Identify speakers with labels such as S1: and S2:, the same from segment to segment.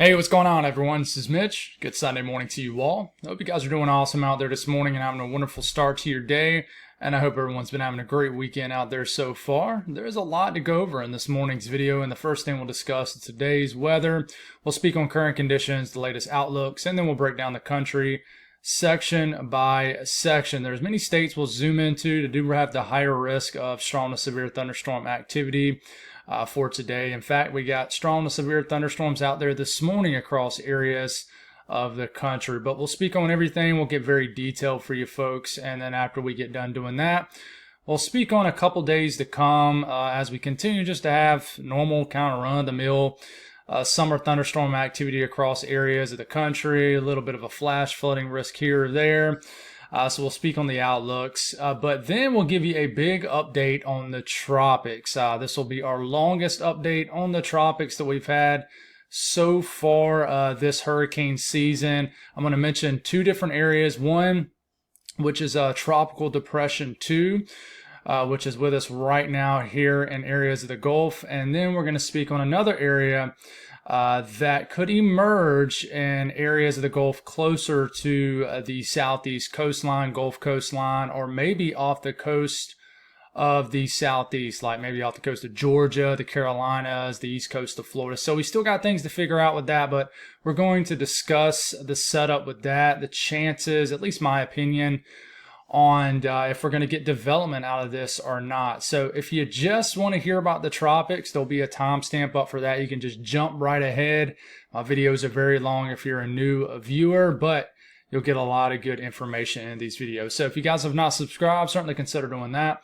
S1: Hey, what's going on, everyone? This is Mitch. Good Sunday morning to you all. I hope you guys are doing awesome out there this morning and having a wonderful start to your day. And I hope everyone's been having a great weekend out there so far. There's a lot to go over in this morning's video, and the first thing we'll discuss is today's weather. We'll speak on current conditions, the latest outlooks, and then we'll break down the country section by section. There's many states we'll zoom into that do have the higher risk of strong to severe thunderstorm activity for today. In fact, we got strong to severe thunderstorms out there this morning across areas of the country, but we'll speak on everything. We'll get very detailed for you folks, and then after we get done doing that, we'll speak on a couple days to come as we continue just to have normal kind of run-of-the-mill summer thunderstorm activity across areas of the country, a little bit of a flash flooding risk here or there. So we'll speak on the outlooks, but then we'll give you a big update on the tropics. This will be our longest update on the tropics that we've had so far this hurricane season. I'm going to mention two different areas. One, which is Tropical Depression 2, which is with us right now here in areas of the Gulf. And then we're going to speak on another area that could emerge in areas of the Gulf closer to the southeast coastline, Gulf coastline, or maybe off the coast of the southeast, like maybe off the coast of Georgia, the Carolinas, the east coast of Florida. So we still got things to figure out with that, but we're going to discuss the setup with that, the chances, at least my opinion, on if we're going to get development out of this or not. So if you just want to hear about the tropics, there'll be a timestamp up for that. You can just jump right ahead. My videos are very long if you're a new viewer, but you'll get a lot of good information in these videos. So if you guys have not subscribed, certainly consider doing that.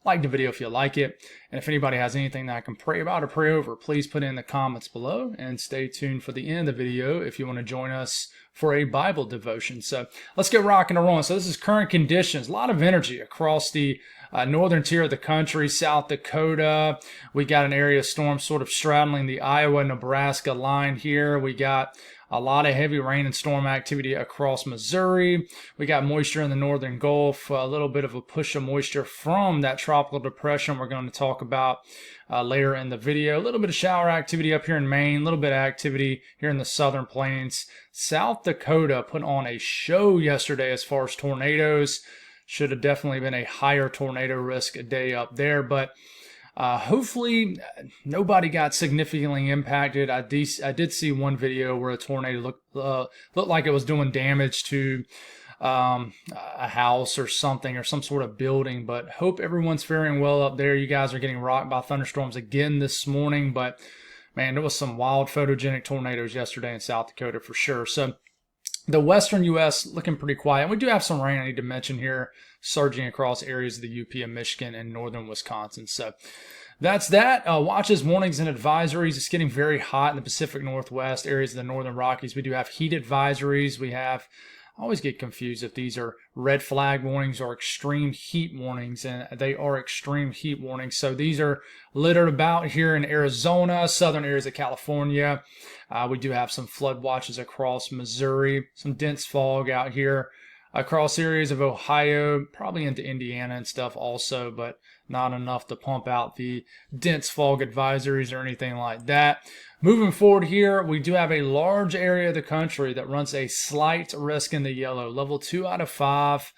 S1: Like the video if you like it. And if anybody has anything that I can pray about or pray over, please put it in the comments below, and stay tuned for the end of the video if you want to join us for a Bible devotion. So let's get rocking and rolling. So this is current conditions. A lot of energy across the northern tier of the country, South Dakota. We got an area of storm sort of straddling the Iowa-Nebraska line here. We got a lot of heavy rain and storm activity across Missouri. We got moisture in the northern Gulf, a little bit of a push of moisture from that tropical depression we're going to talk about later in the video. A little bit of shower activity up here in Maine, a little bit of activity here in the southern plains. South Dakota put on a show yesterday as far as tornadoes. Should have definitely been a higher tornado risk day up there, but hopefully nobody got significantly impacted. I did see one video where a tornado looked like it was doing damage to a house or something, or some sort of building, but hope everyone's faring well up there. You guys are getting rocked by thunderstorms again this morning, but man, there was some wild photogenic tornadoes yesterday in South Dakota for sure. So the western U.S. looking pretty quiet. And we do have some rain I need to mention here, surging across areas of the UP and Michigan and northern Wisconsin. So that's that. Watches, warnings, and advisories. It's getting very hot in the Pacific Northwest, areas of the northern Rockies. We do have heat advisories. We have, I always get confused if these are red flag warnings or extreme heat warnings, and they are extreme heat warnings. So these are littered about here in Arizona, southern areas of California. We do have some flood watches across Missouri, some dense fog out here across areas of Ohio, probably into Indiana and stuff also, but not enough to pump out the dense fog advisories or anything like that. Moving forward here, we do have a large area of the country that runs a slight risk in the yellow, level 2 out of 5,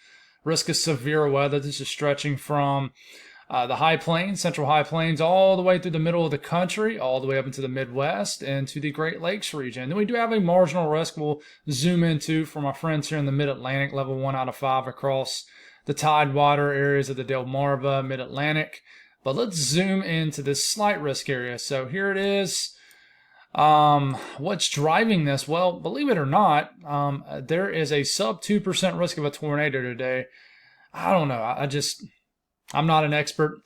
S1: risk of severe weather. This is stretching from the high plains, central high plains, all the way through the middle of the country, all the way up into the Midwest and to the Great Lakes region. Then we do have a marginal risk we'll zoom into from our friends here in the Mid-Atlantic, level 1 out of 5 across the Tidewater areas of the Delmarva, Mid-Atlantic. But let's zoom into this slight risk area. So here it is. What's driving this? Well, believe it or not, there is a sub 2% risk of a tornado today. I don't know. I'm not an expert,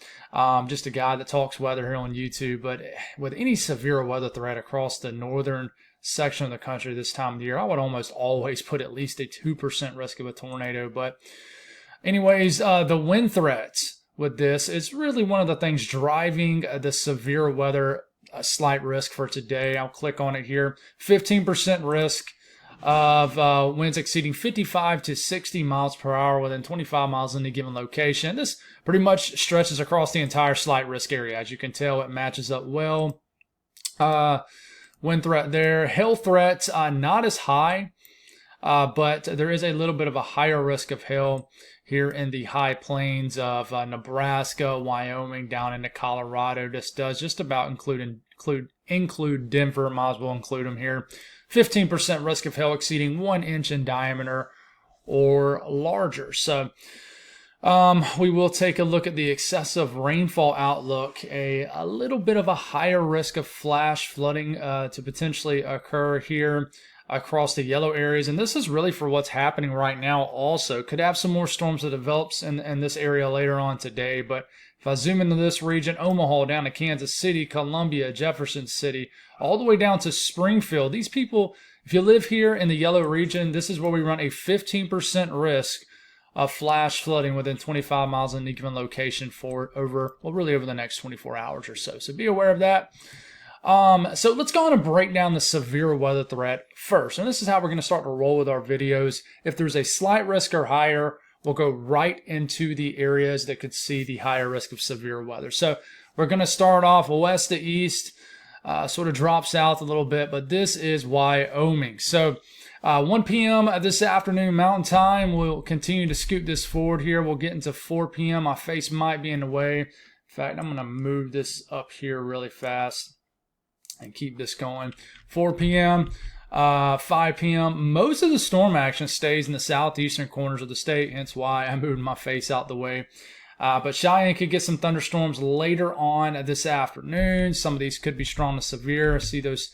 S1: just a guy that talks weather here on YouTube, but with any severe weather threat across the northern section of the country this time of year, I would almost always put at least a 2% risk of a tornado. But anyways, the wind threats with this is really one of the things driving the severe weather slight risk for today. I'll click on it here. 15% risk of winds exceeding 55 to 60 miles per hour within 25 miles in a given location. This pretty much stretches across the entire slight risk area. As you can tell, it matches up well wind threat there. Hail threat, not as high, but there is a little bit of a higher risk of hail here in the high plains of Nebraska, Wyoming, down into Colorado. This does just about include Denver. Might as well include them here. 15% risk of hail exceeding 1 inch in diameter or larger. So we will take a look at the excessive rainfall outlook. A little bit of a higher risk of flash flooding to potentially occur here across the yellow areas. And this is really for what's happening right now also. Could have some more storms that develops in this area later on today. But if I zoom into this region, Omaha down to Kansas City, Columbia, Jefferson City, all the way down to Springfield. These people, if you live here in the yellow region, this is where we run a 15% risk of flash flooding within 25 miles of any given location for over the next 24 hours or so. So be aware of that. So let's go on and break down the severe weather threat first. And this is how we're going to start to roll with our videos. If there's a slight risk or higher, we'll go right into the areas that could see the higher risk of severe weather. So we're going to start off west to east, sort of drop south a little bit, but this is Wyoming. So 1 p.m. this afternoon Mountain Time, we'll continue to scoot this forward here. We'll get into 4 p.m. My face might be in the way. In fact, I'm going to move this up here really fast and keep this going. 4 p.m., 5 p.m. Most of the storm action stays in the southeastern corners of the state, hence why I moved my face out the way. But Cheyenne could get some thunderstorms later on this afternoon. Some of these could be strong to severe. I see those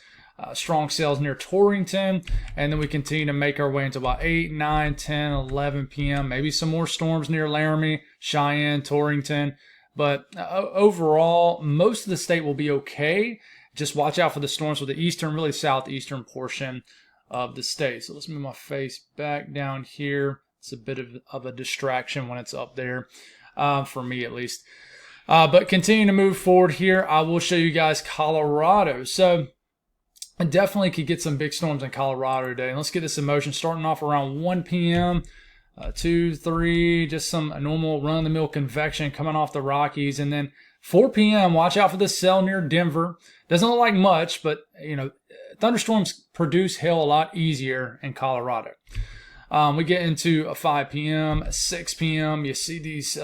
S1: strong cells near Torrington, and then we continue to make our way into about 8, 9, 10, 11 p.m. Maybe some more storms near Laramie, Cheyenne, Torrington. But overall, most of the state will be okay. Just watch out for the storms for the eastern, really southeastern portion of the state. So let's move my face back down here. It's a bit of a distraction when it's up there, for me at least. But continue to move forward here. I will show you guys Colorado. So I definitely could get some big storms in Colorado today. And let's get this in motion, starting off around 1 p.m., 2, 3, just some normal run-of-the-mill convection coming off the Rockies. And then 4 p.m., watch out for this cell near Denver. Doesn't look like much, but, thunderstorms produce hail a lot easier in Colorado. We get into 5 p.m., 6 p.m. You see these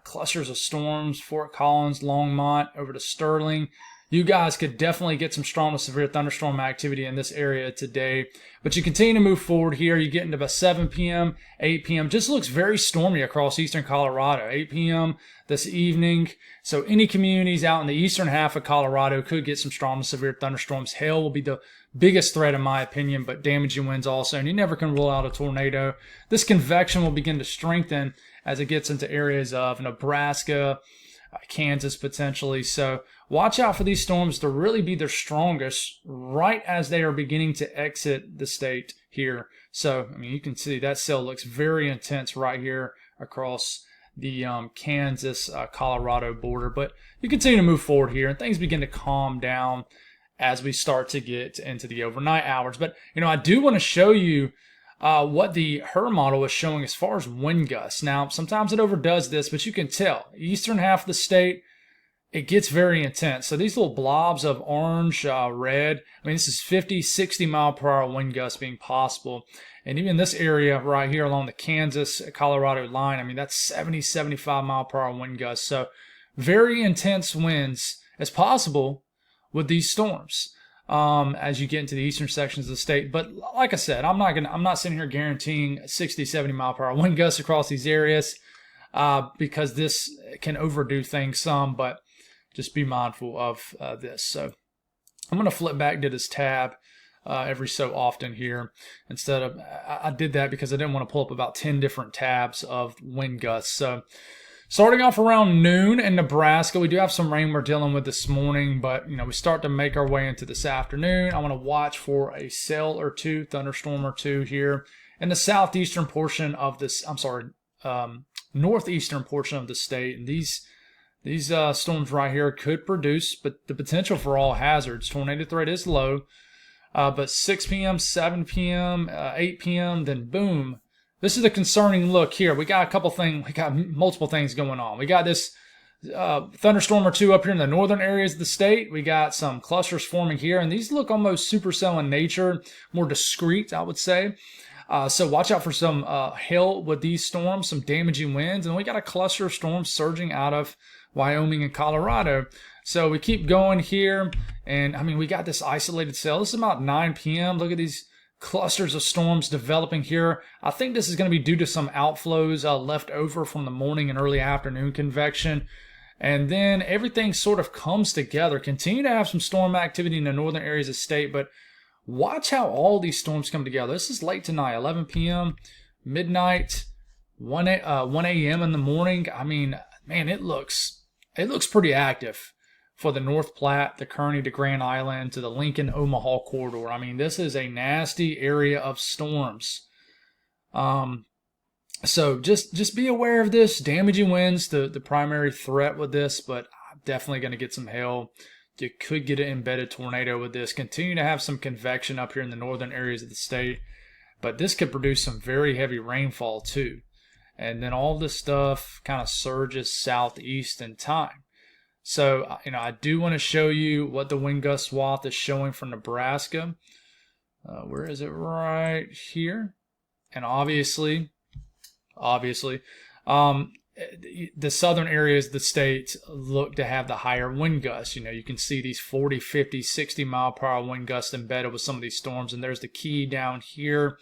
S1: clusters of storms, Fort Collins, Longmont, over to Sterling. You guys could definitely get some strong to severe thunderstorm activity in this area today. But you continue to move forward here. You get into about 7 p.m., 8 p.m. Just looks very stormy across eastern Colorado. 8 p.m. this evening. So any communities out in the eastern half of Colorado could get some strong to severe thunderstorms. Hail will be the biggest threat in my opinion, but damaging winds also. And you never can rule out a tornado. This convection will begin to strengthen as it gets into areas of Nebraska, Kansas potentially. So watch out for these storms to really be their strongest right as they are beginning to exit the state here. So, you can see that cell looks very intense right here across the Kansas, Colorado border. But you continue to move forward here and things begin to calm down as we start to get into the overnight hours. But, I do want to show you what the HRRR model is showing as far as wind gusts. Now, sometimes it overdoes this, but you can tell. Eastern half of the state, it gets very intense. So these little blobs of orange, red, this is 50, 60 mile per hour wind gusts being possible. And even this area right here along the Kansas-Colorado line, that's 70, 75 mile per hour wind gusts. So very intense winds as possible with these storms as you get into the eastern sections of the state. But like I said, I'm not sitting here guaranteeing 60, 70 mile per hour wind gusts across these areas because this can overdo things some, but just be mindful of this. So I'm going to flip back to this tab every so often here. Instead of, I did that because I didn't want to pull up about 10 different tabs of wind gusts. So starting off around noon in Nebraska, we do have some rain we're dealing with this morning, but we start to make our way into this afternoon. I want to watch for a cell or two, thunderstorm or two here in the southeastern portion of this, northeastern portion of the state. And these storms right here could produce, but the potential for all hazards. Tornado threat is low, but 6 p.m., 7 p.m., 8 p.m., then boom. This is a concerning look here. We got multiple things going on. We got this thunderstorm or two up here in the northern areas of the state. We got some clusters forming here, and these look almost supercell in nature, more discrete, I would say. So watch out for some hail with these storms, some damaging winds, and we got a cluster of storms surging out of Wyoming and Colorado. So we keep going here, and I mean, we got this isolated cell. This is about 9 p.m. Look at these clusters of storms developing here. I think this is going to be due to some outflows left over from the morning and early afternoon convection. And then everything sort of comes together. Continue to have some storm activity in the northern areas of the state, but watch how all these storms come together. This is late tonight, 11 p.m., midnight, 1 a.m. in the morning. I mean, man, it looks pretty active for the North Platte, the Kearney to Grand Island, to the Lincoln-Omaha corridor. I mean, this is a nasty area of storms. So just be aware of this. Damaging winds, the primary threat with this, but definitely going to get some hail. You could get an embedded tornado with this. Continue to have some convection up here in the northern areas of the state, but this could produce some very heavy rainfall too. And then all this stuff kind of surges southeast in time. So, I do want to show you what the wind gust swath is showing for Nebraska. Where is it? Right here. And obviously, the southern areas of the state look to have the higher wind gusts. You can see these 40, 50, 60 mile per hour wind gusts embedded with some of these storms. And there's the key down here.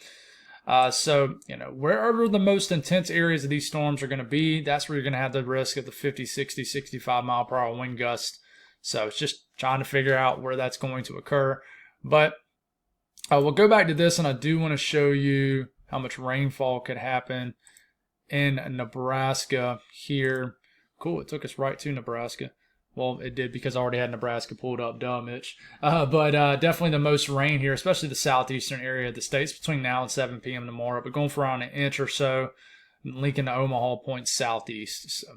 S1: So, wherever the most intense areas of these storms are going to be, that's where you're going to have the risk of the 50, 60, 65 mile per hour wind gust. So it's just trying to figure out where that's going to occur. But we'll go back to this, and I do want to show you how much rainfall could happen in Nebraska here. Cool, it took us right to Nebraska. Well, it did because I already had Nebraska pulled up, duh, Mitch. But definitely the most rain here, especially the southeastern area of the states between now and 7 p.m. tomorrow. But going for around an inch or so. Lincoln to Omaha points southeast. So.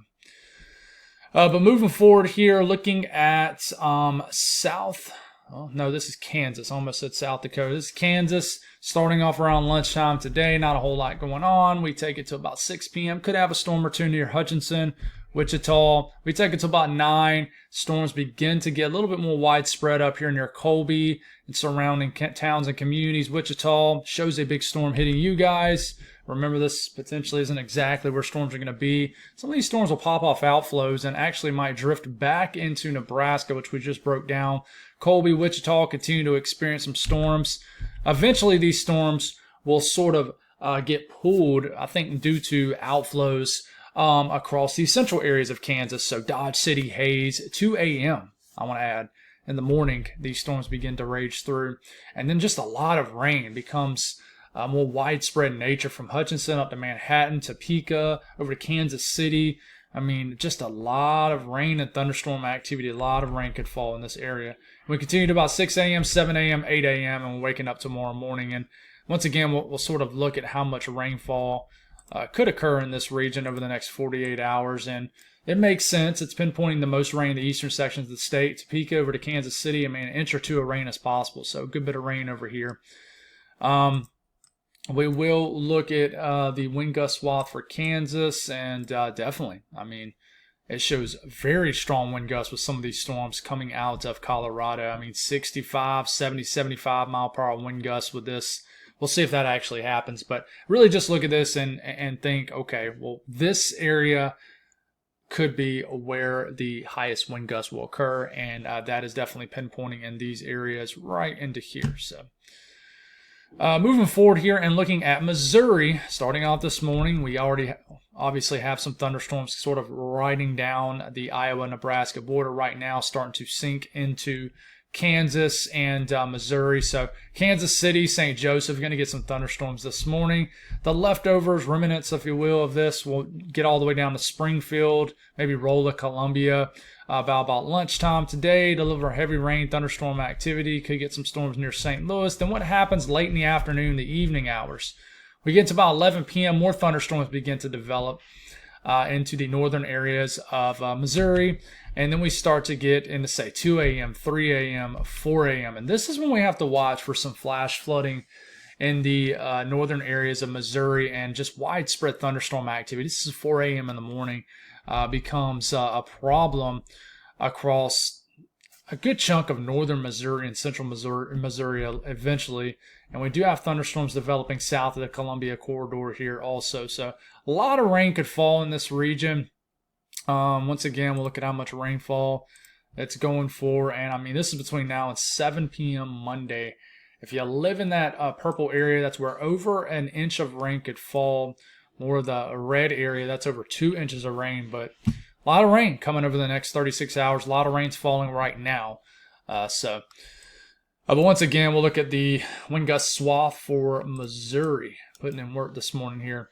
S1: But moving forward here, looking at south. Oh, no, this is Kansas. I almost said South Dakota. This is Kansas. Starting off around lunchtime today. Not a whole lot going on. We take it to about 6 p.m. Could have a storm or two near Hutchinson, Wichita. We take it to about 9. Storms begin to get a little bit more widespread up here near Colby and surrounding towns and communities. Wichita shows a big storm hitting you guys. Remember, this potentially isn't exactly where storms are going to be. Some of these storms will pop off outflows and actually might drift back into Nebraska, which we just broke down. Colby, Wichita continue to experience some storms. Eventually, these storms will sort of get pulled, I think, due to outflows across the central areas of Kansas. So Dodge City, Hays, 2 a.m., I want to add. In the morning, these storms begin to rage through. And then just a lot of rain becomes more widespread in nature from Hutchinson up to Manhattan, Topeka, over to Kansas City. I mean, just a lot of rain and thunderstorm activity. A lot of rain could fall in this area. We continue to about 6 a.m., 7 a.m., 8 a.m., and we're waking up tomorrow morning. And once again, we'll sort of look at how much rainfall could occur in this region over the next 48 hours. And it makes sense. It's pinpointing the most rain in the eastern sections of the state. Topeka over to Kansas City, I mean, an inch or two of rain is possible. So a good bit of rain over here. We will look at the wind gust swath for Kansas, and definitely, I mean, it shows very strong wind gusts with some of these storms coming out of Colorado. I mean, 65, 70, 75 mile per hour wind gusts with this. We'll see if that actually happens, but really just look at this and think, okay, well, this area could be where the highest wind gusts will occur, and that is definitely pinpointing in these areas right into here. So. Moving forward here and looking at Missouri, starting off this morning, we already obviously have some thunderstorms sort of riding down the Iowa-Nebraska border right now, starting to sink into Kansas and Missouri. So Kansas City, St. Joseph, going to get some thunderstorms this morning. The leftovers, remnants, if you will, of this will get all the way down to Springfield, maybe roll to Columbia. About lunchtime today, deliver heavy rain, thunderstorm activity. Could get some storms near St. Louis. Then what happens late in the afternoon, the evening hours? We get to about 11 p.m., more thunderstorms begin to develop into the northern areas of Missouri. And then we start to get into, say, 2 a.m., 3 a.m., 4 a.m. And this is when we have to watch for some flash flooding in the northern areas of Missouri and just widespread thunderstorm activity. This is 4 a.m. in the morning. becomes a problem across a good chunk of northern Missouri and central Missouri eventually. And we do have thunderstorms developing south of the Columbia corridor here also. So a lot of rain could fall in this region. Once again, we'll look at how much rainfall it's going for. And I mean, this is between now and 7 p.m. Monday. If you live in that purple area, that's where over an inch of rain could fall. More of the red area, that's over 2 inches of rain. But a lot of rain coming over the next 36 hours. A lot of rain's falling right now. But once again, we'll look at the wind gust swath for Missouri. Putting in work this morning here.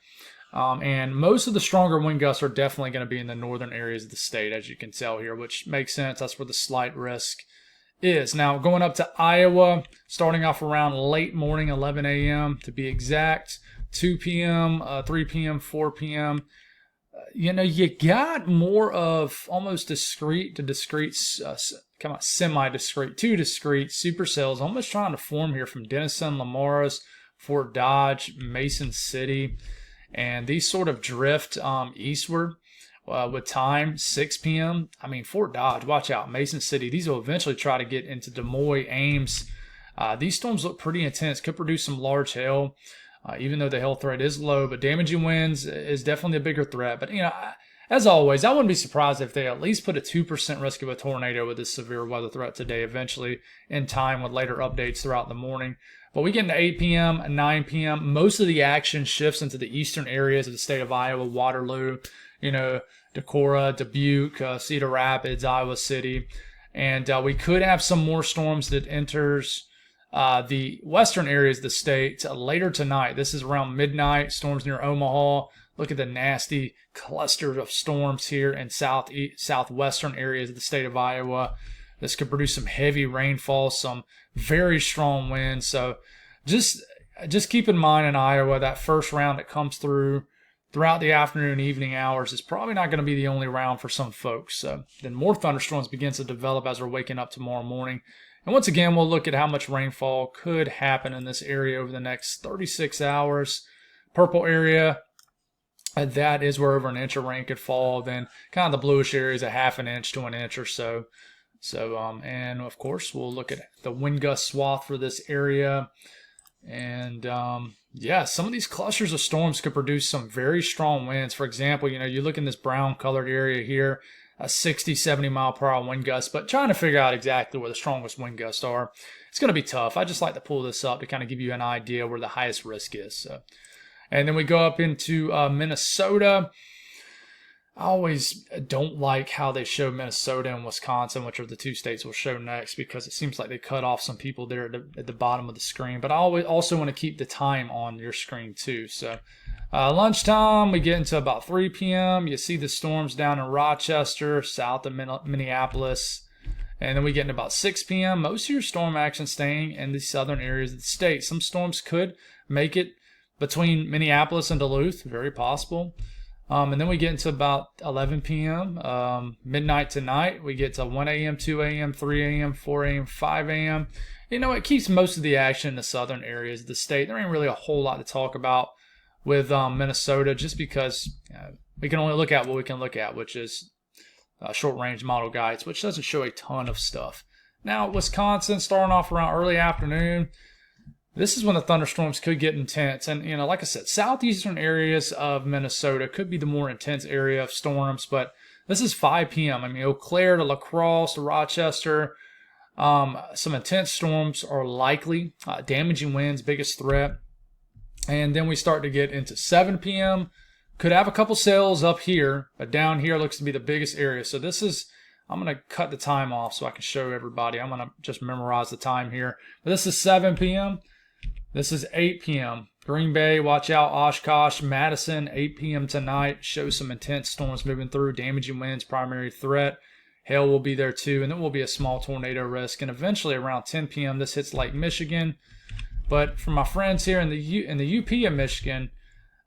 S1: And most of the stronger wind gusts are definitely going to be in the northern areas of the state, as you can tell here, which makes sense. That's where the slight risk is. Now, going up to Iowa, starting off around late morning, 11 a.m. to be exact, 2 p.m., 3 p.m., 4 p.m., you got more of almost discrete to discrete, semi-discrete to discrete supercells almost trying to form here from Denison, Lamar's, Fort Dodge, Mason City. And these sort of drift eastward with time, 6 p.m. I mean, Fort Dodge, watch out. Mason City, these will eventually try to get into Des Moines, Ames. These storms look pretty intense, could produce some large hail. Even though the hail threat is low, but damaging winds is definitely a bigger threat. But, as always, I wouldn't be surprised if they at least put a 2% risk of a tornado with this severe weather threat today, eventually in time with later updates throughout the morning. But we get into 8 p.m. and 9 p.m. Most of the action shifts into the eastern areas of the state of Iowa, Waterloo, Decorah, Dubuque, Cedar Rapids, Iowa City. And we could have some more storms that enters the western areas of the state later tonight. This is around midnight. Storms near Omaha. Look at the nasty cluster of storms here in southwestern areas of the state of Iowa. This could produce some heavy rainfall, some very strong winds. So just keep in mind in Iowa, that first round that comes throughout the afternoon and evening hours is probably not going to be the only round for some folks. So then more thunderstorms begin to develop as we're waking up tomorrow morning. And once again, we'll look at how much rainfall could happen in this area over the next 36 hours. Purple area, that is where over an inch of rain could fall. Then kind of the bluish area is a half an inch to an inch or so. And of course, we'll look at the wind gust swath for this area. And some of these clusters of storms could produce some very strong winds. For example, you look in this brown colored area here, a 60, 70 mile per hour wind gust, but trying to figure out exactly where the strongest wind gusts are, it's going to be tough. I just like to pull this up to kind of give you an idea where the highest risk is. So. And then we go up into Minnesota. I always don't like how they show Minnesota and Wisconsin, which are the two states we'll show next, because it seems like they cut off some people there at the bottom of the screen. But I also want to keep the time on your screen too. So lunchtime, we get into about 3 p.m. You see the storms down in Rochester, south of Minneapolis. And then we get into about 6 p.m. Most of your storm action staying in the southern areas of the state. Some storms could make it between Minneapolis and Duluth, very possible. And then we get into about 11 p.m., midnight tonight. We get to 1 a.m., 2 a.m., 3 a.m., 4 a.m., 5 a.m. It keeps most of the action in the southern areas of the state. There ain't really a whole lot to talk about with Minnesota, just because we can only look at what we can look at, which is short-range model guides, which doesn't show a ton of stuff. Now, Wisconsin, starting off around early afternoon. This is when the thunderstorms could get intense. And, like I said, southeastern areas of Minnesota could be the more intense area of storms. But this is 5 p.m. I mean, Eau Claire to La Crosse to Rochester. Some intense storms are likely. Damaging winds, biggest threat. And then we start to get into 7 p.m. Could have a couple cells up here. But down here looks to be the biggest area. So this is... I'm going to cut the time off so I can show everybody. I'm going to just memorize the time here. But this is 7 p.m. This is 8 p.m. Green Bay, watch out. Oshkosh, Madison, 8 p.m. tonight. Shows some intense storms moving through. Damaging winds, primary threat. Hail will be there too. And then will be a small tornado risk. And eventually around 10 p.m. this hits Lake Michigan. But for my friends here in the UP of Michigan,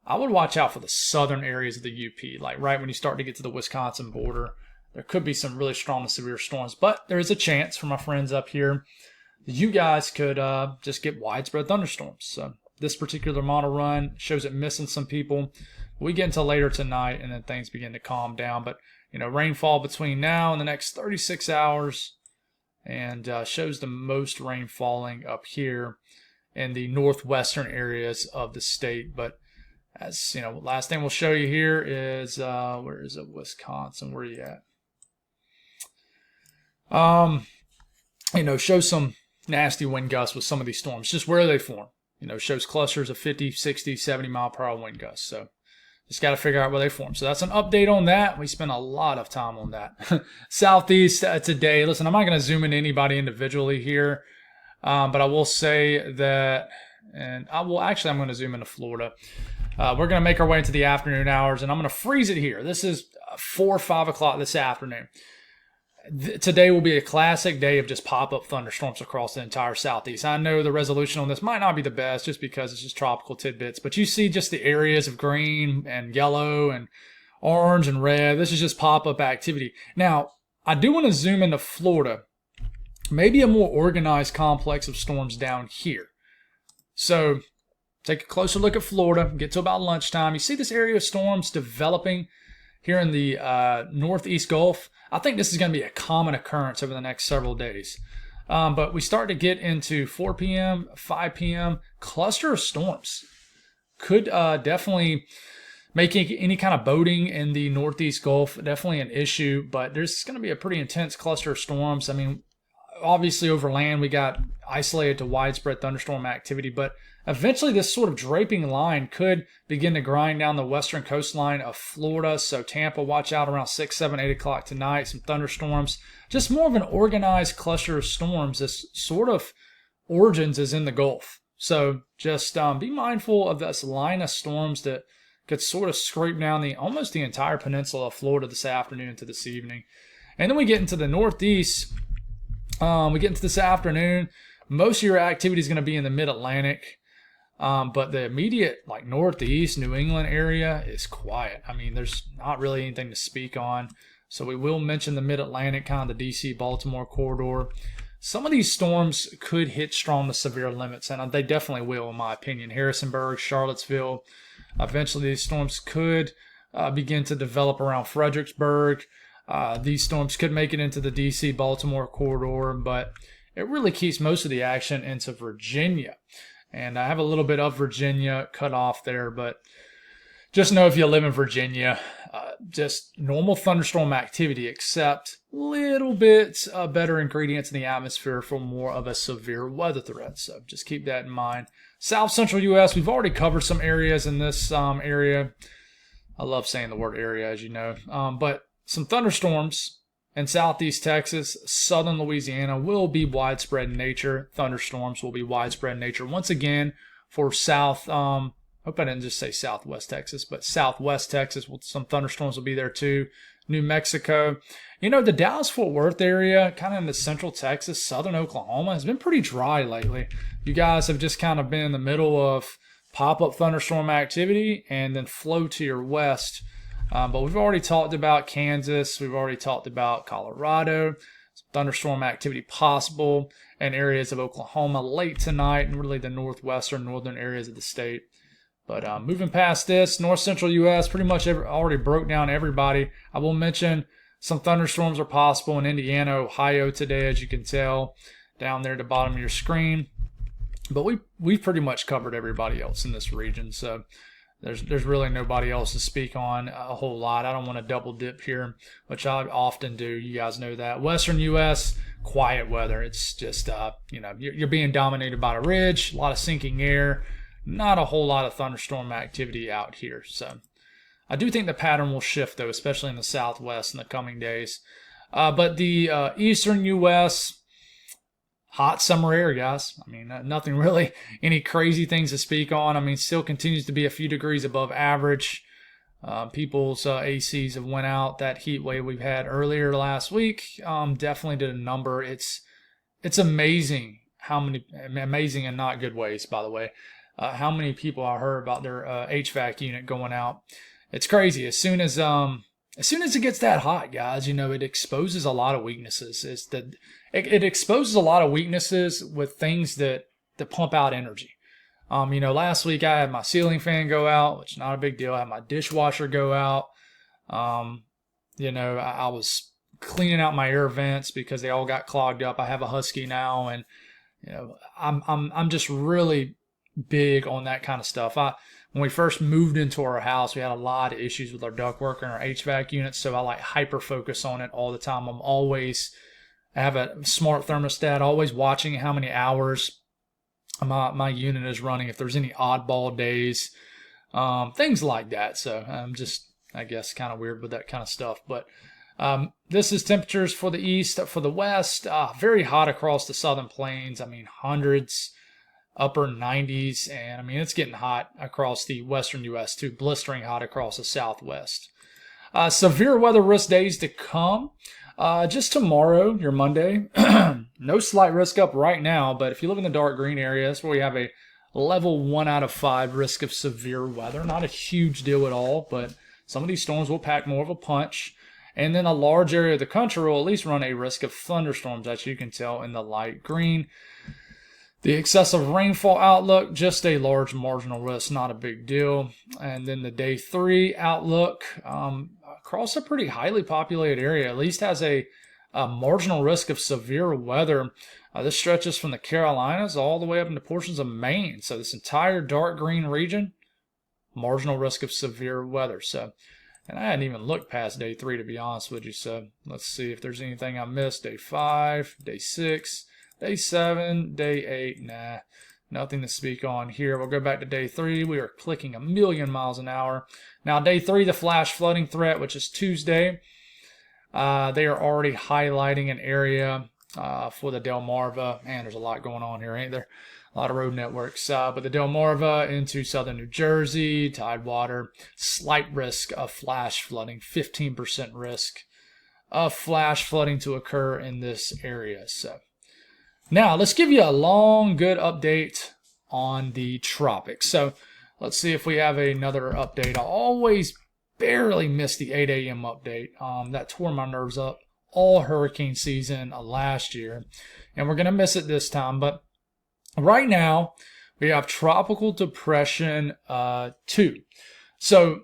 S1: I would watch out for the southern areas of the UP. Like right when you start to get to the Wisconsin border. There could be some really strong and severe storms. But there is a chance for my friends up here. You guys could just get widespread thunderstorms. So this particular model run. Shows it missing some people. We get into later tonight, and then things begin to calm down. But, rainfall between now and the next 36 hours, and shows the most rain falling up here in the northwestern areas of the state. But as last thing we'll show you here is where is it? Wisconsin. Where are you at? Shows some nasty wind gusts with some of these storms. Just where they form. Shows clusters of 50, 60, 70 mile per hour wind gusts. So just got to figure out where they form. So that's an update on that. We spent a lot of time on that. Southeast today. Listen, I'm not going to zoom in anybody individually here, but I will say that, I'm going to zoom into Florida. We're going to make our way into the afternoon hours, and I'm going to freeze it here. This is 4 or 5 o'clock this afternoon. Today will be a classic day of just pop-up thunderstorms across the entire Southeast. I know the resolution on this might not be the best just because it's just tropical tidbits, but you see just the areas of green and yellow and orange and red. This is just pop-up activity. Now, I do want to zoom into Florida. Maybe a more organized complex of storms down here. So take a closer look at Florida. Get to about lunchtime. You see this area of storms developing here in the northeast Gulf. I think this is going to be a common occurrence over the next several days. But we start to get into 4 p.m., 5 p.m., cluster of storms. Could definitely make any kind of boating in the northeast Gulf definitely an issue, but there's going to be a pretty intense cluster of storms. I mean, obviously over land we got isolated to widespread thunderstorm activity, but eventually this sort of draping line could begin to grind down the western coastline of Florida. So Tampa, watch out around 6, 7, 8 o'clock tonight. Some thunderstorms. Just more of an organized cluster of storms. This sort of origins is in the Gulf. So just be mindful of this line of storms that could sort of scrape down almost the entire peninsula of Florida this afternoon to this evening. And then we get into the northeast. We get into this afternoon. Most of your activity is going to be in the mid-Atlantic. But the immediate, northeast New England area is quiet. I mean, there's not really anything to speak on. So we will mention the mid-Atlantic, kind of the DC-Baltimore corridor. Some of these storms could hit strong to severe limits, and they definitely will, in my opinion. Harrisonburg, Charlottesville. Eventually, these storms could begin to develop around Fredericksburg. These storms could make it into the DC-Baltimore corridor, but it really keeps most of the action into Virginia. And I have a little bit of Virginia cut off there, but just know if you live in Virginia, just normal thunderstorm activity, except little bit better ingredients in the atmosphere for more of a severe weather threat. So just keep that in mind. South Central U.S., we've already covered some areas in this area. I love saying the word area, as you know. But some thunderstorms in southeast Texas, southern Louisiana will be widespread in nature. Thunderstorms will be widespread in nature. Once again, for hope I didn't just say southwest Texas, but southwest Texas, some thunderstorms will be there too. New Mexico. The Dallas-Fort Worth area, kind of in the central Texas, southern Oklahoma, has been pretty dry lately. You guys have just kind of been in the middle of pop-up thunderstorm activity and then flow to your west. But we've already talked about Kansas. We've already talked about Colorado. Some thunderstorm activity possible in areas of Oklahoma late tonight and really the northern areas of the state. But moving past this, north central U.S., pretty much already broke down everybody. I will mention some thunderstorms are possible in Indiana, Ohio today, as you can tell down there at the bottom of your screen. But we've pretty much covered everybody else in this region. So there's really nobody else to speak on a whole lot. I don't want to double dip here, which I often do. You guys know that. Western U.S., quiet weather. It's just, you're being dominated by a ridge, a lot of sinking air, not a whole lot of thunderstorm activity out here. So I do think the pattern will shift, though, especially in the southwest in the coming days. But the eastern U.S., hot summer air, guys. I mean, nothing really, any crazy things to speak on. I mean, still continues to be a few degrees above average. People's ACs have went out. That heat wave we've had earlier last week definitely did a number. It's amazing amazing in not good ways, by the way, how many people I heard about their HVAC unit going out. It's crazy. As soon as it gets that hot, guys, it exposes a lot of weaknesses. It exposes a lot of weaknesses with things that pump out energy. Last week I had my ceiling fan go out, which is not a big deal. I had my dishwasher go out. I was cleaning out my air vents because they all got clogged up. I have a Husky now, and I'm just really big on that kind of stuff. When we first moved into our house, we had a lot of issues with our ductwork and our HVAC units, so I like hyper focus on it all the time. I have a smart thermostat, always watching how many hours my unit is running, if there's any oddball days, things like that. So I'm just, I guess, kind of weird with that kind of stuff. But this is temperatures for the east. For the west, very hot across the southern plains. I mean, hundreds, upper 90s, and it's getting hot across the western U.S. too, blistering hot across the southwest. Severe weather risk days to come. Just tomorrow, your Monday. No slight risk up right now, but if you live in the dark green area, that's where we have a level 1 out of 5 risk of severe weather. Not a huge deal at all, but some of these storms will pack more of a punch. And then a large area of the country will at least run a risk of thunderstorms, as you can tell in the light green. The excessive rainfall outlook, just a large marginal risk, not a big deal. And then the day 3 outlook, across a pretty highly populated area, at least has a marginal risk of severe weather. This stretches from the Carolinas all the way up into portions of Maine. So this entire dark green region, marginal risk of severe weather. So, and I hadn't even looked past day 3, to be honest with you. So let's see if there's anything I missed. Day 5, day 6. Day 7, day 8, nah, nothing to speak on here. We'll go back to day 3. We are clicking a million miles an hour. Now, day 3, the flash flooding threat, which is Tuesday. They are already highlighting an area for the Delmarva. Man, there's a lot going on here, ain't there? A lot of road networks. But the Delmarva into southern New Jersey, Tidewater, slight risk of flash flooding, 15% risk of flash flooding to occur in this area. So, now, let's give you a long, good update on the tropics. So, let's see if we have another update. I always barely miss the 8 a.m. update. That tore my nerves up all hurricane season last year. And we're going to miss it this time. But right now, we have Tropical Depression 2. So,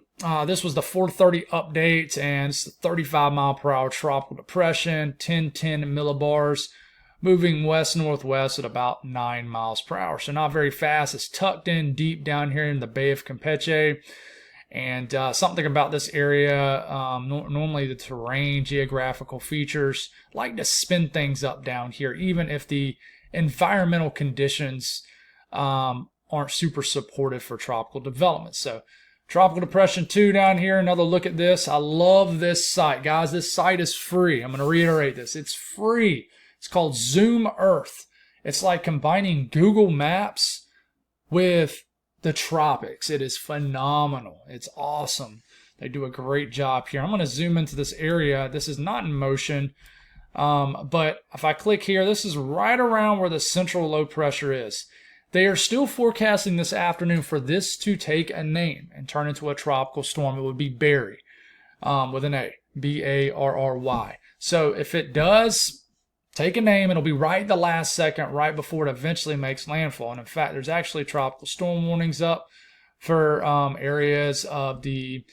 S1: this was the 4:30 update, and it's the 35 mile per hour tropical depression, 1010 millibars. Moving west-northwest at about 9 miles per hour. So not very fast. It's tucked in deep down here in the Bay of Campeche. And something about this area, normally the terrain, geographical features, like to spin things up down here, even if the environmental conditions aren't super supportive for tropical development. So Tropical Depression 2 down here. Another look at this. I love this site. Guys, this site is free. I'm going to reiterate this. It's free. It's called Zoom Earth. It's like combining Google Maps with the tropics. It is phenomenal. It's awesome. They do a great job here. I'm going to zoom into this area. This is not in motion, but if I click here, this is right around where the central low pressure is. They are still forecasting this afternoon for this to take a name and turn into a tropical storm. It would be Barry, with an A, B-A-R-R-Y. So if it does take a name, it'll be right the last second, right before it eventually makes landfall. And in fact, there's actually tropical storm warnings up for areas of the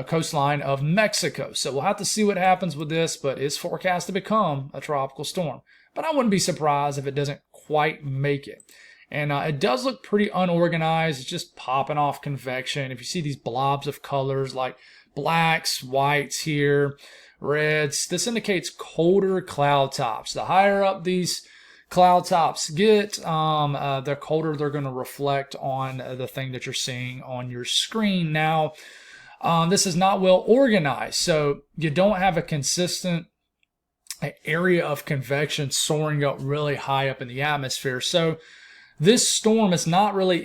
S1: coastline of Mexico. So we'll have to see what happens with this, but it's forecast to become a tropical storm. But I wouldn't be surprised if it doesn't quite make it. And it does look pretty unorganized. It's just popping off convection. If you see these blobs of colors like blacks, whites here, reds, this indicates colder cloud tops. The higher up these cloud tops get, the colder they're going to reflect on the thing that you're seeing on your screen. Now, this is not well organized, so you don't have a consistent area of convection soaring up really high up in the atmosphere. So this storm is not really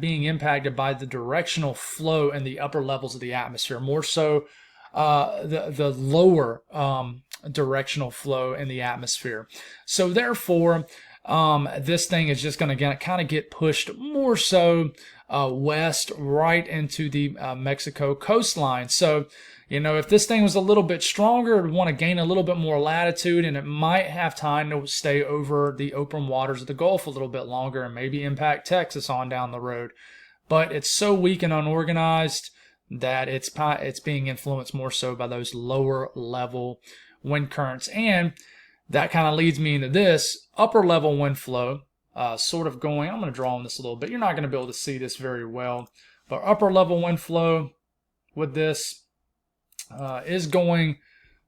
S1: being impacted by the directional flow in the upper levels of the atmosphere, more so the lower directional flow in the atmosphere. So therefore, this thing is just going to kind of get pushed more so west right into the Mexico coastline. So, if this thing was a little bit stronger, it would want to gain a little bit more latitude, and it might have time to stay over the open waters of the Gulf a little bit longer and maybe impact Texas on down the road. But it's so weak and unorganized that it's being influenced more so by those lower level wind currents. And that kind of leads me into this upper level wind flow, sort of going, I'm going to draw on this a little bit. You're not going to be able to see this very well, but upper level wind flow with this is going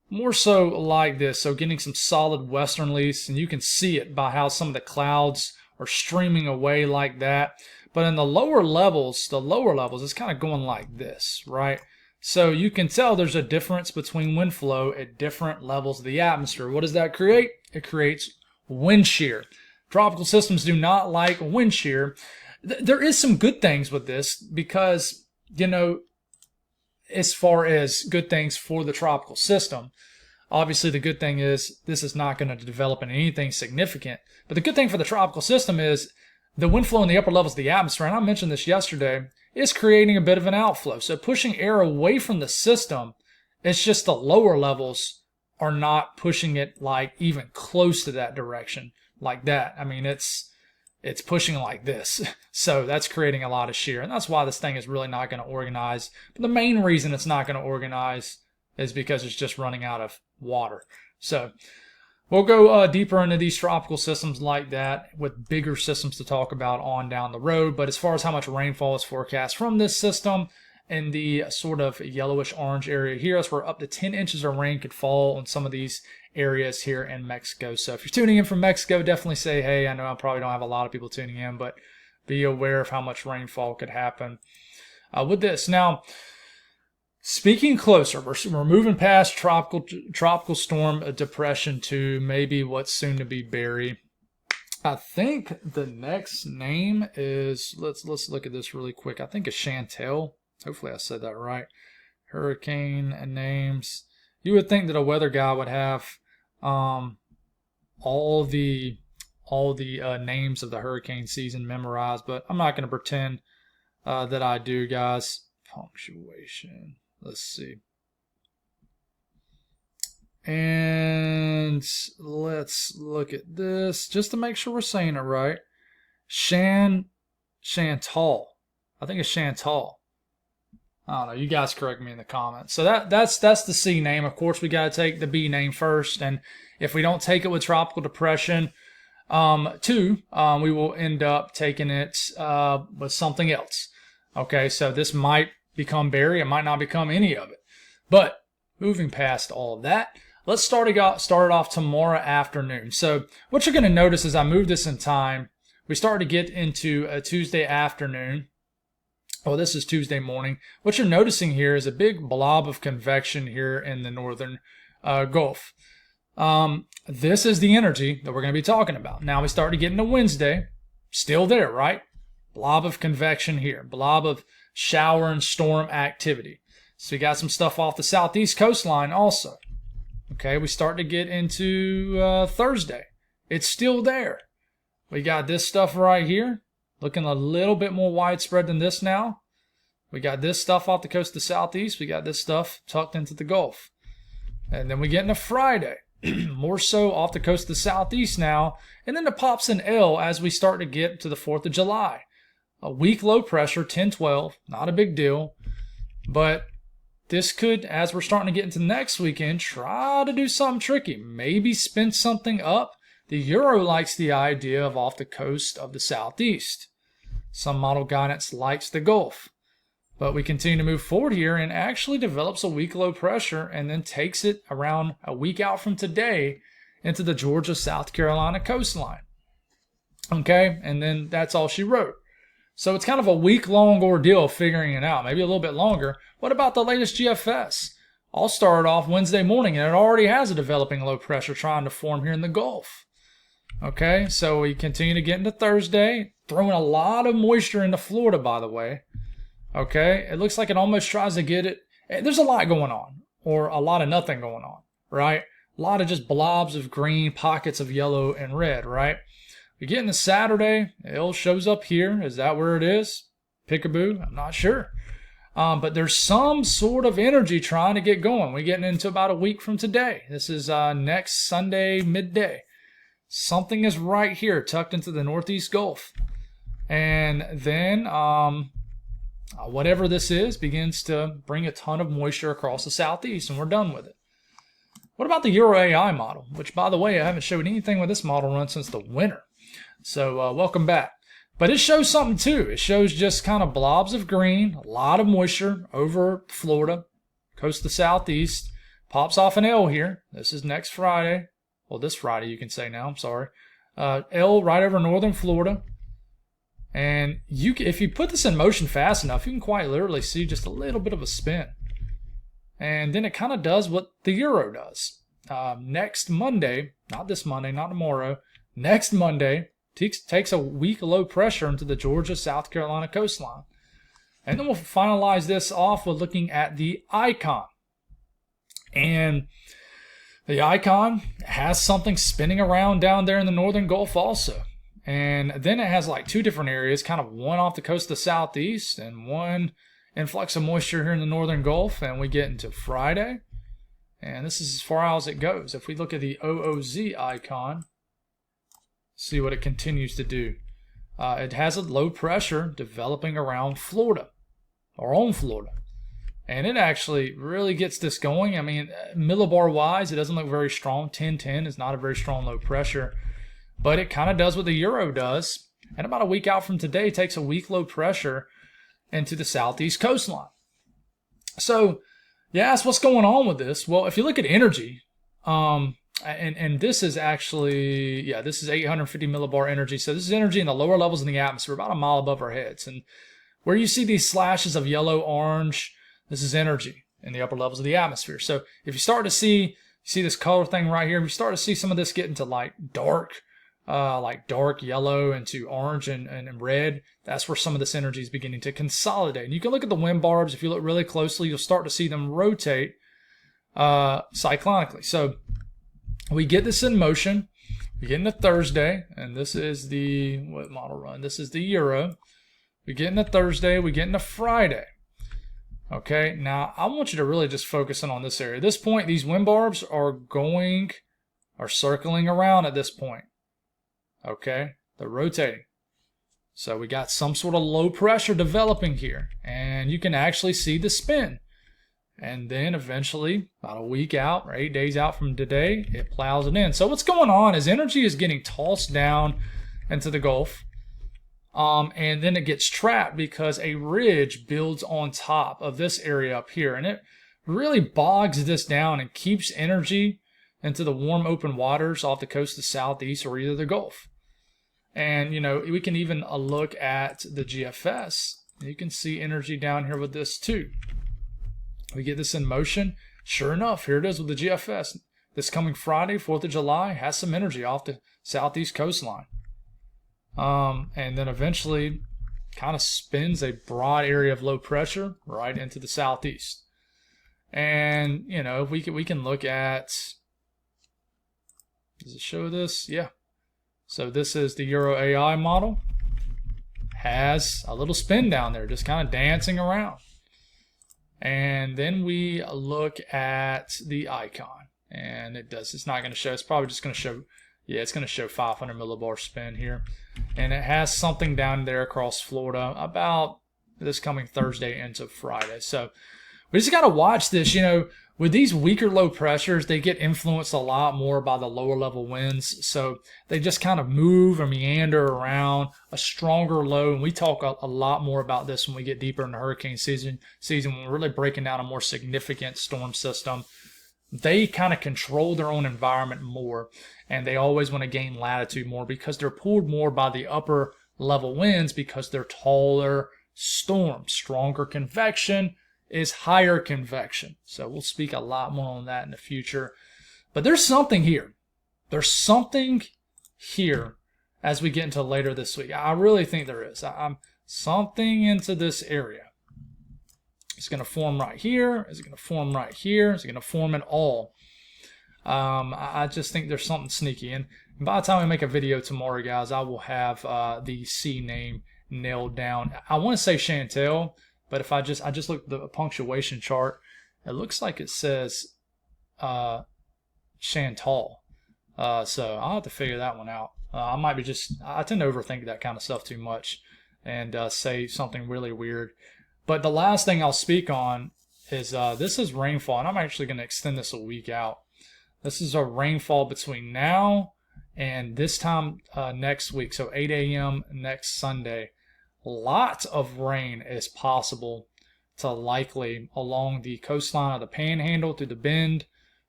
S1: more so like this. So getting some solid westerlies, and you can see it by how some of the clouds are streaming away like that. But in the lower levels, it's kind of going like this, right? So you can tell there's a difference between wind flow at different levels of the atmosphere. What does that create? It creates wind shear. Tropical systems do not like wind shear. There is some good things with this because, as far as good things for the tropical system, obviously the good thing is this is not going to develop into anything significant. But the good thing for the tropical system is the wind flow in the upper levels of the atmosphere, and I mentioned this yesterday, is creating a bit of an outflow. So pushing air away from the system, it's just the lower levels are not pushing it like even close to that direction like that. I mean, it's pushing like this. So that's creating a lot of shear, and that's why this thing is really not going to organize. But the main reason it's not going to organize is because it's just running out of water. So we'll go deeper into these tropical systems like that with bigger systems to talk about on down the road. But as far as how much rainfall is forecast from this system in the sort of yellowish orange area here, that's where up to 10 inches of rain could fall on some of these areas here in Mexico. So if you're tuning in from Mexico, definitely say hey. I know I probably don't have a lot of people tuning in, but be aware of how much rainfall could happen with this. Now, speaking closer, we're moving past tropical storm depression to maybe what's soon to be Barry. I think the next name is, let's look at this really quick. I think it's Chantel. Hopefully I said that right. Hurricane names. You would think that a weather guy would have all the names of the hurricane season memorized, but I'm not going to pretend that I do, guys. Punctuation. Let's see. And let's look at this just to make sure we're saying it right. Chantal. I think it's Chantal. I don't know. You guys correct me in the comments. So that's the C name. Of course, we got to take the B name first. And if we don't take it with tropical depression, we will end up taking it with something else. Okay, so this might become Barry. It might not become any of it. But moving past all of that, let's start it off tomorrow afternoon. So what you're going to notice as I move this in time, we start to get into a Tuesday afternoon. Well, this is Tuesday morning. What you're noticing here is a big blob of convection here in the northern Gulf. This is the energy that we're going to be talking about. Now we start to get into Wednesday. Still there, right? Blob of convection here. Blob of shower and storm activity. So we got some stuff off the southeast coastline also. Okay, we start to get into Thursday. It's still there. We got this stuff right here. Looking a little bit more widespread than this now. We got this stuff off the coast of the southeast. We got this stuff tucked into the Gulf. And then we get into Friday. More so off the coast of the southeast now. And then it pops an L as we start to get to the 4th of July. A weak low pressure, 10-12. Not a big deal. But this could, as we're starting to get into next weekend, try to do something tricky. Maybe spin something up. The Euro likes the idea of off the coast of the southeast. Some model guidance likes the Gulf. But we continue to move forward here and actually develops a weak low pressure and then takes it around a week out from today into the Georgia, South Carolina coastline. Okay, and then that's all she wrote. So it's kind of a week-long ordeal figuring it out, maybe a little bit longer. What about the latest GFS? I'll start off Wednesday morning, and it already has a developing low pressure trying to form here in the Gulf. Okay, so we continue to get into Thursday, throwing a lot of moisture into Florida, by the way. Okay, it looks like it almost tries to get it. There's a lot going on, or a lot of nothing going on, right? A lot of just blobs of green, pockets of yellow and red, right? We get into Saturday. It shows up here. Is that where it is? Peekaboo? I'm not sure. But there's some sort of energy trying to get going. We're getting into about a week from today. This is next Sunday midday. Something is right here tucked into the Northeast Gulf. And then whatever this is begins to bring a ton of moisture across the southeast, and we're done with it. What about the Euro AI model? Which, by the way, I haven't showed anything with this model run since the winter. So welcome back. But it shows something too. It shows just kind of blobs of green, a lot of moisture over Florida, coast of the southeast. Pops off an L here. This is next Friday. Well, this Friday you can say now, I'm sorry. L right over northern Florida. And if you put this in motion fast enough, you can quite literally see just a little bit of a spin. And then it kind of does what the Euro does. Next Monday, not this Monday, not tomorrow, next Monday, takes a weak low pressure into the Georgia, South Carolina coastline. And then we'll finalize this off with looking at the icon. And the icon has something spinning around down there in the northern Gulf also. And then it has like two different areas, kind of one off the coast of the southeast and one influx of moisture here in the northern Gulf. And we get into Friday. And this is as far out as it goes. If we look at the OOZ icon, see what it continues to do. It has a low pressure developing around Florida, or on Florida. And it actually really gets this going. I mean, millibar wise, it doesn't look very strong. 1010 is not a very strong low pressure, but it kind of does what the Euro does. And about a week out from today, takes a weak low pressure into the southeast coastline. So you ask what's going on with this? Well, if you look at energy, and this is actually, this is 850 millibar energy. So this is energy in the lower levels in the atmosphere, about a mile above our heads. And where you see these slashes of yellow, orange, this is energy in the upper levels of the atmosphere. So if you start to see this color thing right here, we start to see some of this get into like dark yellow into orange and red. That's where some of this energy is beginning to consolidate. And you can look at the wind barbs. If you look really closely, you'll start to see them rotate cyclonically. So we get this in motion. We get into Thursday, and this is the, what model run? This is the Euro. We get into Thursday. We get into Friday. Okay, now I want you to really just focus in on this area. At this point, these wind barbs are circling around at this point. Okay, they're rotating. So we got some sort of low pressure developing here, and you can actually see the spin. And then eventually, about a week out or 8 days out from today, it plows it in. So what's going on is energy is getting tossed down into the Gulf. And then it gets trapped because a ridge builds on top of this area up here. And it really bogs this down and keeps energy into the warm open waters off the coast of the southeast or either the Gulf. And, we can even look at the GFS. You can see energy down here with this too. We get this in motion. Sure enough, here it is with the GFS. This coming Friday, 4th of July, has some energy off the southeast coastline. And then eventually kind of spins a broad area of low pressure right into the southeast. And, we can look at, does it show this? Yeah. So this is the Euro AI model. Has a little spin down there, just kind of dancing around. And then we look at the icon, and it's not going to show, it's probably just going to show, it's going to show 500 millibar spin here. And it has something down there across Florida about this coming Thursday into Friday. So we just got to watch this. With these weaker low pressures, they get influenced a lot more by the lower level winds. So they just kind of move or meander around a stronger low. And we talk a lot more about this when we get deeper into hurricane season when we're really breaking down a more significant storm system. They kind of control their own environment more, and they always want to gain latitude more because they're pulled more by the upper level winds because they're taller storms. Stronger convection is higher convection. So we'll speak a lot more on that in the future. But there's something here. There's something here as we get into later this week. I really think there is. I'm something into this area. It's going to form right here. Is it going to form right here? Is it going to form at all? I just think there's something sneaky. And And by the time we make a video tomorrow, guys, I will have the C name nailed down. I want to say Chantel, but if I just looked at the punctuation chart, it looks like it says Chantal. So I'll have to figure that one out. I might be I tend to overthink that kind of stuff too much and say something really weird. But the last thing I'll speak on is this is rainfall, and I'm actually going to extend this a week out. This is a rainfall between now and this time next week, so 8 a.m. next Sunday. Lots of rain is possible to likely along the coastline of the Panhandle, through the Bend,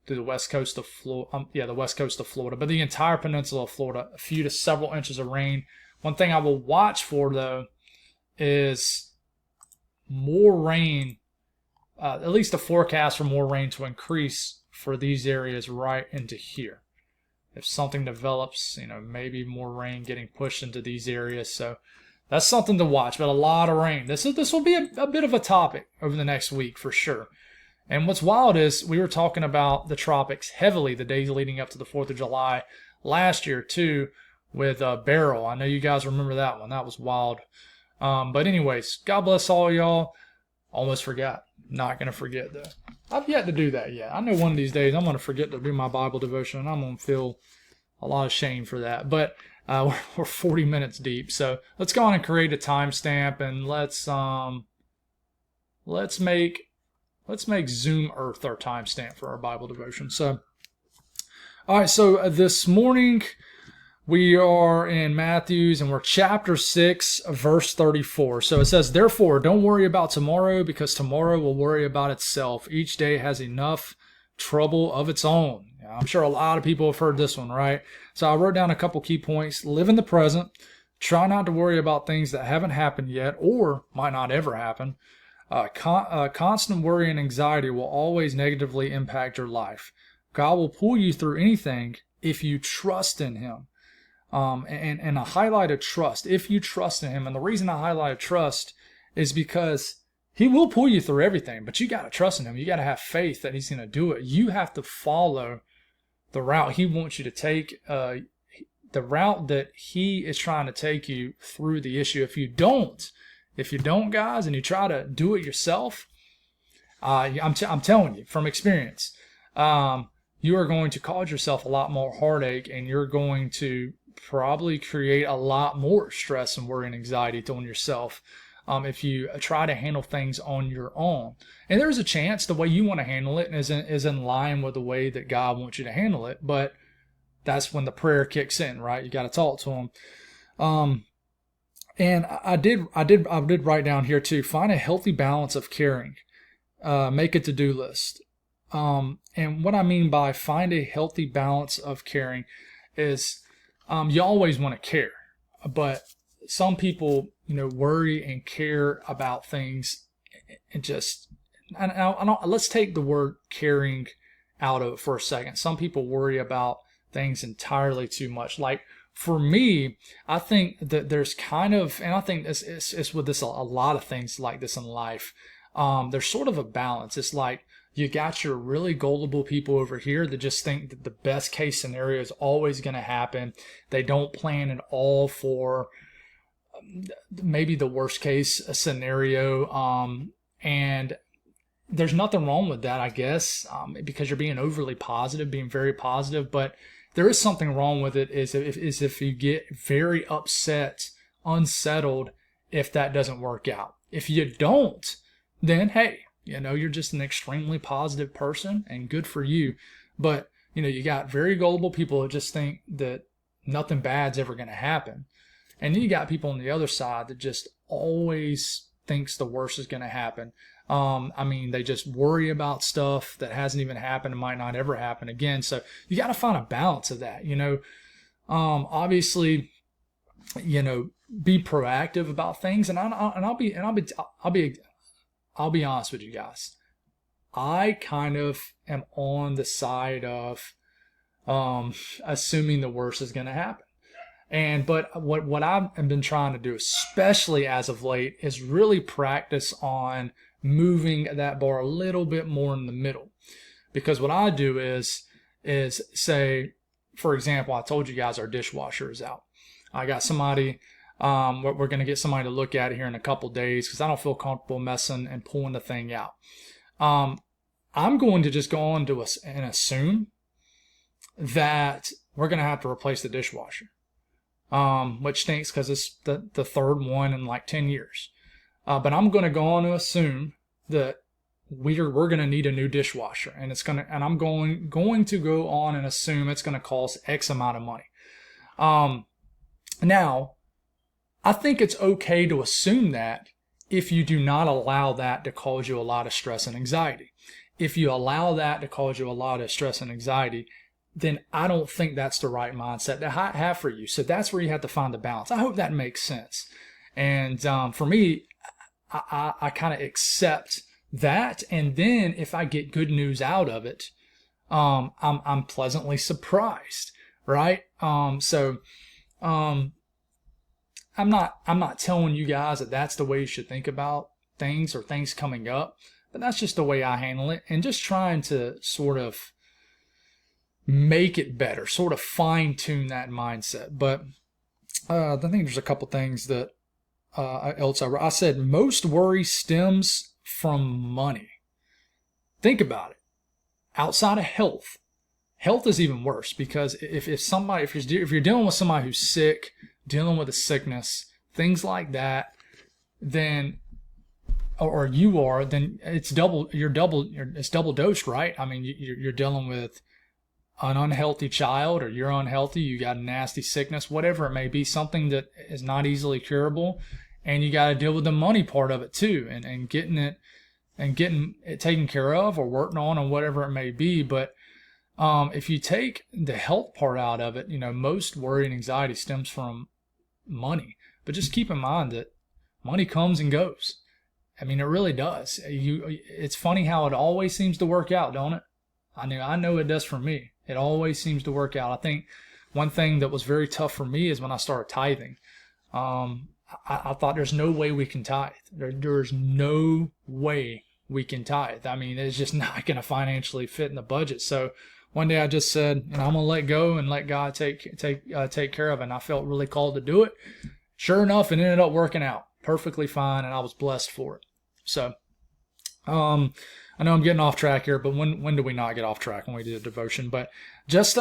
S1: through the west coast of Florida. The west coast of Florida, but the entire peninsula of Florida, a few to several inches of rain. One thing I will watch for, though, is more rain, at least a forecast for more rain to increase for these areas right into here. If something develops, maybe more rain getting pushed into these areas. So that's something to watch, but a lot of rain. This will be a bit of a topic over the next week for sure. And what's wild is we were talking about the tropics heavily the days leading up to the 4th of July last year too with Beryl. I know you guys remember that one. That was wild. But anyways, God bless all y'all. Almost forgot. Not going to forget though. I've yet to do that yet. I know one of these days I'm going to forget to do my Bible devotion, and I'm going to feel a lot of shame for that. But we're 40 minutes deep, so let's go on and create a timestamp, and let's make Zoom Earth our timestamp for our Bible devotion. So, all right. So this morning we are in Mathews, and we're chapter 6, verse 34. So it says, "Therefore, don't worry about tomorrow, because tomorrow will worry about itself. Each day has enough trouble of its own." I'm sure a lot of people have heard this one, right? So I wrote down a couple key points. Live in the present. Try not to worry about things that haven't happened yet or might not ever happen. Constant worry and anxiety will always negatively impact your life. God will pull you through anything if you trust in Him. And I highlighted trust. If you trust in Him. And the reason I highlighted trust is because He will pull you through everything, but you got to trust in Him. You got to have faith that He's going to do it. You have to follow the route He wants you to take, the route that He is trying to take you through the issue. If you don't, guys, and you try to do it yourself, I'm telling you from experience, you are going to cause yourself a lot more heartache, and you're going to probably create a lot more stress and worry and anxiety on yourself if you try to handle things on your own. And there's a chance the way you want to handle it is in line with the way that God wants you to handle it, but that's when the prayer kicks in, right? You got to talk to Him. And I did write down here too, find a healthy balance of caring. Make a to-do list. And what I mean by find a healthy balance of caring is you always want to care, but some people, worry and care about things and let's take the word caring out of it for a second. Some people worry about things entirely too much. Like for me, I think that there's kind of, and I think it's with this a lot of things like this in life. There's sort of a balance. It's like you got your really gullible people over here that just think that the best case scenario is always going to happen. They don't plan at all for maybe the worst case scenario. And there's nothing wrong with that, I guess, because you're being overly positive, being very positive. But there is something wrong with it is if you get very upset, unsettled, if that doesn't work out. If you don't, then hey, you're just an extremely positive person and good for you. But, you got very gullible people that just think that nothing bad's ever going to happen. And then you got people on the other side that just always thinks the worst is going to happen. They just worry about stuff that hasn't even happened and might not ever happen again. So you got to find a balance of that, obviously, be proactive about things. And I'll be honest with you guys. I kind of am on the side of assuming the worst is going to happen. But what I've been trying to do, especially as of late, is really practice on moving that bar a little bit more in the middle. Because what I do is say, for example, I told you guys our dishwasher is out. I got somebody, we're going to get somebody to look at it here in a couple days because I don't feel comfortable messing and pulling the thing out. I'm going to just go on to and assume that we're going to have to replace the dishwasher, which stinks because it's the third one in like 10 years. But I'm going to go on to assume that we're going to need a new dishwasher, and I'm going to go on and assume it's going to cost X amount of money. Now, I think it's okay to assume that if you do not allow that to cause you a lot of stress and anxiety. If you allow that to cause you a lot of stress and anxiety, then I don't think that's the right mindset to have for you. So that's where you have to find the balance. I hope that makes sense. And for me, I kind of accept that. And then if I get good news out of it, I'm pleasantly surprised, right? I'm not telling you guys that that's the way you should think about things or things coming up, but that's just the way I handle it, and just trying to sort of make it better, sort of fine tune that mindset. But I think there's a couple things that I said most worry stems from money. Think about it. Outside of health is even worse, because if you're dealing with somebody who's sick, dealing with a sickness, things like that, then it's double dosed, right? I mean, you're dealing with an unhealthy child, or you're unhealthy, you got a nasty sickness, whatever it may be, something that is not easily curable, and you got to deal with the money part of it too, and getting it taken care of or working on, or whatever it may be. But if you take the health part out of it, most worry and anxiety stems from money. But just keep in mind that money comes and goes. I mean, it really does. It's funny how it always seems to work out, don't it? I know it does for me. It always seems to work out. I think one thing that was very tough for me is when I started tithing. I thought there's no way we can tithe. There's no way we can tithe. I mean, it's just not going to financially fit in the budget. So one day I just said, I'm going to let go and let God take care of it. And I felt really called to do it. Sure enough, it ended up working out perfectly fine, and I was blessed for it. So, I know I'm getting off track here, but when do we not get off track when we do the devotion? But just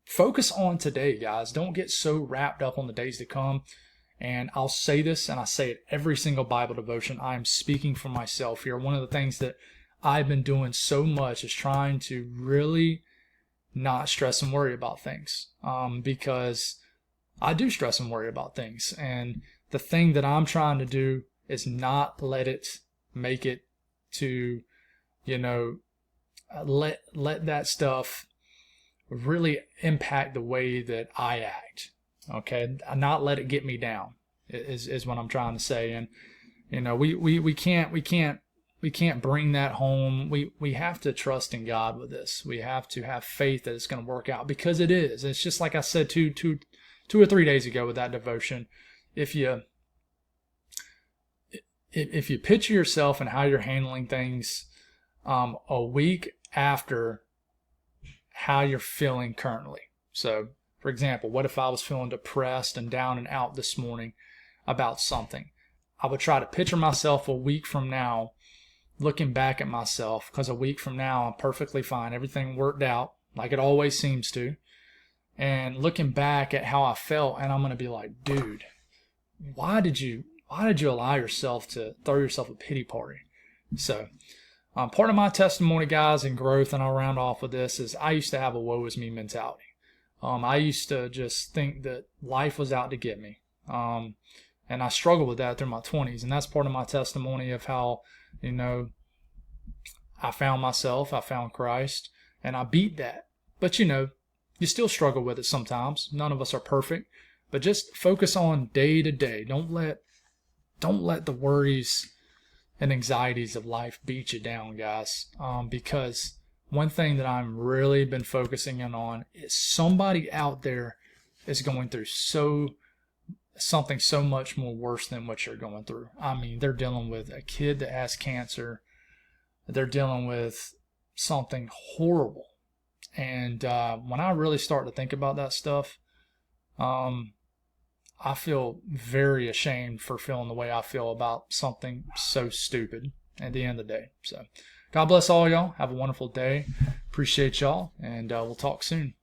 S1: focus on today, guys. Don't get so wrapped up on the days to come. And I'll say this, and I say it every single Bible devotion. I am speaking for myself here. One of the things that I've been doing so much is trying to really not stress and worry about things, because I do stress and worry about things. And the thing that I'm trying to do is not let it make it to, let that stuff really impact the way that I act. Okay, not let it get me down is what I'm trying to say. And we can't bring that home. We have to trust in God with this. We have to have faith that it's going to work out, because it is. It's just like I said two or 3 days ago with that devotion. If you picture yourself and how you're handling things a week after how you're feeling currently. So, for example, what if I was feeling depressed and down and out this morning about something? I would try to picture myself a week from now, looking back at myself, because a week from now I'm perfectly fine. Everything worked out like it always seems to. And looking back at how I felt, and I'm going to be like, dude, why did you allow yourself to throw yourself a pity party? So part of my testimony, guys, and growth, and I'll round off with this, is I used to have a woe is me mentality. I used to just think that life was out to get me. And I struggled with that through my 20s. And that's part of my testimony of how, I found myself, I found Christ, and I beat that. But, you still struggle with it sometimes. None of us are perfect. But just focus on day to day. Don't let the worries and anxieties of life beat you down, guys. Because one thing that I'm really been focusing in on is somebody out there is going through something so much more worse than what you're going through. I mean, they're dealing with a kid that has cancer. They're dealing with something horrible. And when I really start to think about that stuff, I feel very ashamed for feeling the way I feel about something so stupid at the end of the day. So God bless all y'all. Have a wonderful day. Appreciate y'all, and we'll talk soon.